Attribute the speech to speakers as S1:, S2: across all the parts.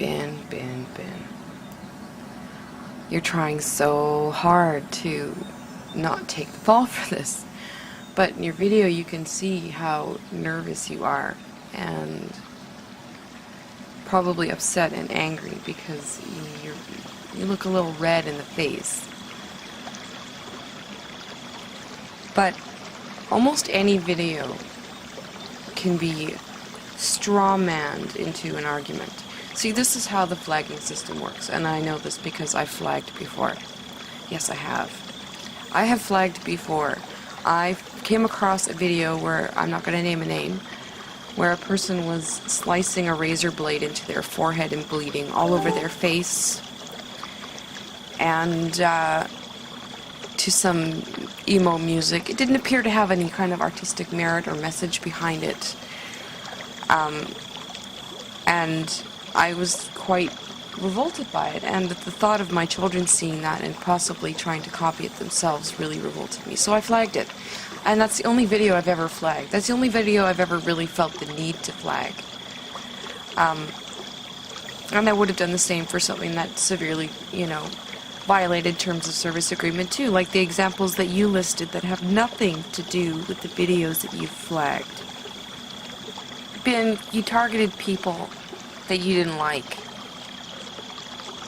S1: Bin. You're trying so hard to not take the fall for this. But in your video you can see how nervous you are and probably upset and angry because you look a little red in the face. But almost any video can be straw-manned into an argument. See, this is how the flagging system works, and I know this because I've flagged before. Yes, I have. I have flagged before. I came across a video where, I'm not going to name a name, where a person was slicing a razor blade into their forehead and bleeding all over their face, and to some emo music. It didn't appear to have any kind of artistic merit or message behind it. And I was quite revolted by it, and the thought of my children seeing that and possibly trying to copy it themselves really revolted me. So I flagged it. And that's the only video I've ever flagged. That's the only video I've ever really felt the need to flag. And I would have done the same for something that severely, violated terms of service agreement too, like the examples that you listed that have nothing to do with the videos that you've flagged. Bin, you targeted people that you didn't like.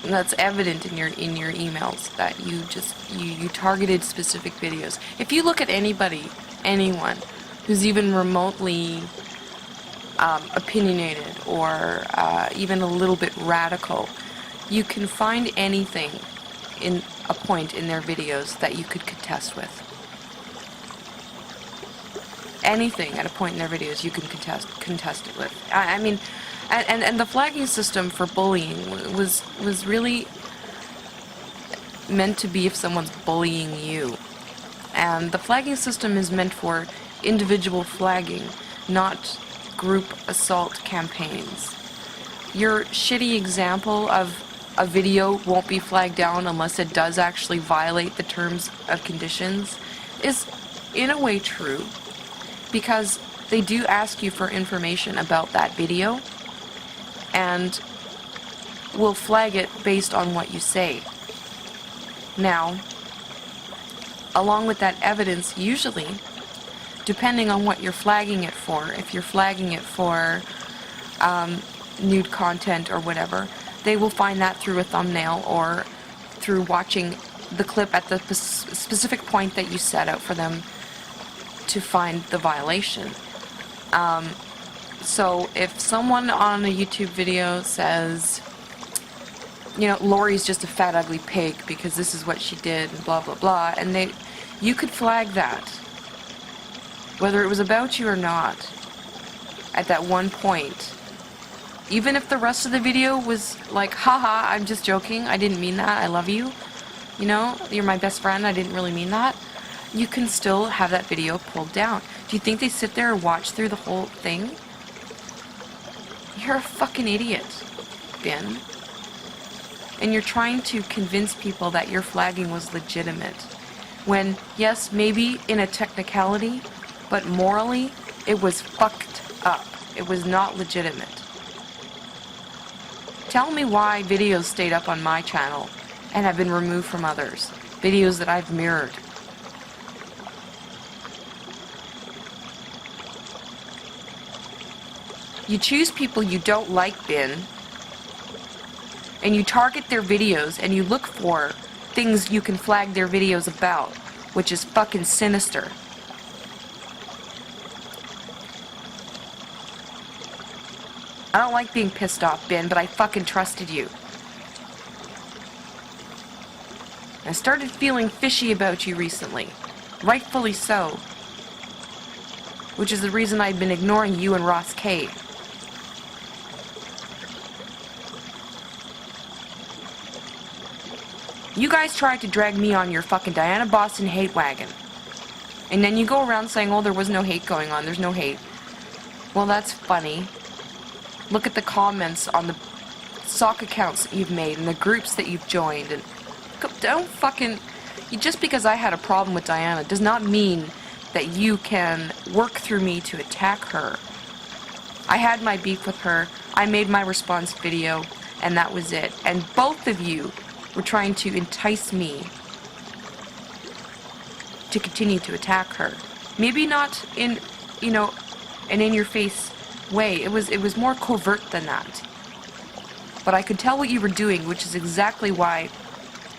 S1: And that's evident in your emails that you targeted specific videos. If you look at anyone who's even remotely opinionated or even a little bit radical, you can find anything in a point in their videos that you could contest with. Anything at a point in their videos you can contest it with. I mean, and the flagging system for bullying was really meant to be if someone's bullying you. And the flagging system is meant for individual flagging, not group assault campaigns. Your shitty example of a video won't be flagged down unless it does actually violate the terms of conditions is in a way true, because they do ask you for information about that video and will flag it based on what you say. Now, along with that evidence, usually, depending on what you're flagging it for, if you're flagging it for nude content or whatever, they will find that through a thumbnail or through watching the clip at the specific point that you set out for them to find the violation. So if someone on a YouTube video says, Lori's just a fat ugly pig because this is what she did and blah blah blah, and you could flag that, whether it was about you or not, at that one point. Even if the rest of the video was like, haha, I'm just joking, I didn't mean that, I love you, you're my best friend, I didn't really mean that, you can still have that video pulled down. Do you think they sit there and watch through the whole thing? You're a fucking idiot, Bin. And you're trying to convince people that your flagging was legitimate, when, yes, maybe in a technicality, but morally, it was fucked up. It was not legitimate. Tell me why videos stayed up on my channel and have been removed from others. Videos that I've mirrored. You choose people you don't like, Bin, and you target their videos and you look for things you can flag their videos about, which is fucking sinister. I don't like being pissed off, Bin, but I fucking trusted you. I started feeling fishy about you recently. Rightfully so. Which is the reason I've been ignoring you and RossK. You guys tried to drag me on your fucking Diana Boston hate wagon. And then you go around saying, oh, there was no hate going on, there's no hate. Well, that's funny. Look at the comments on the sock accounts that you've made and the groups that you've joined. And don't fucking... Just because I had a problem with Diana does not mean that you can work through me to attack her. I had my beef with her. I made my response video. and that was it. And both of you were trying to entice me to continue to attack her. Maybe not in, an in-your-face way. It was more covert than that. But I could tell what you were doing, which is exactly why,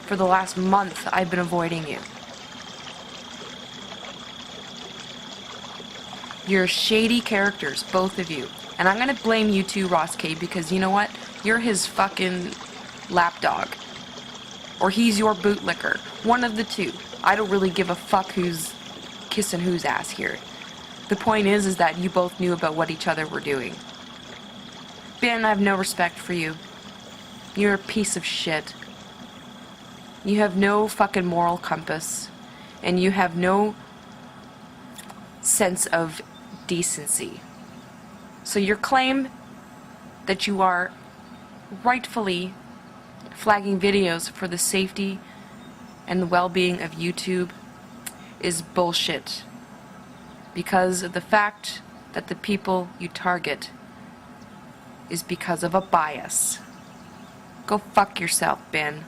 S1: for the last month, I've been avoiding you. You're shady characters, both of you. And I'm gonna blame you too, RossK, because you know what? You're his fucking lapdog. Or he's your bootlicker. One of the two. I don't really give a fuck who's kissing whose ass here. The point is that you both knew about what each other were doing. Ben, I have no respect for you. You're a piece of shit. You have no fucking moral compass. And you have no sense of decency. So your claim that you are rightfully flagging videos for the safety and the well-being of YouTube is bullshit. Because of the fact that the people you target is because of a bias. Go fuck yourself, Ben.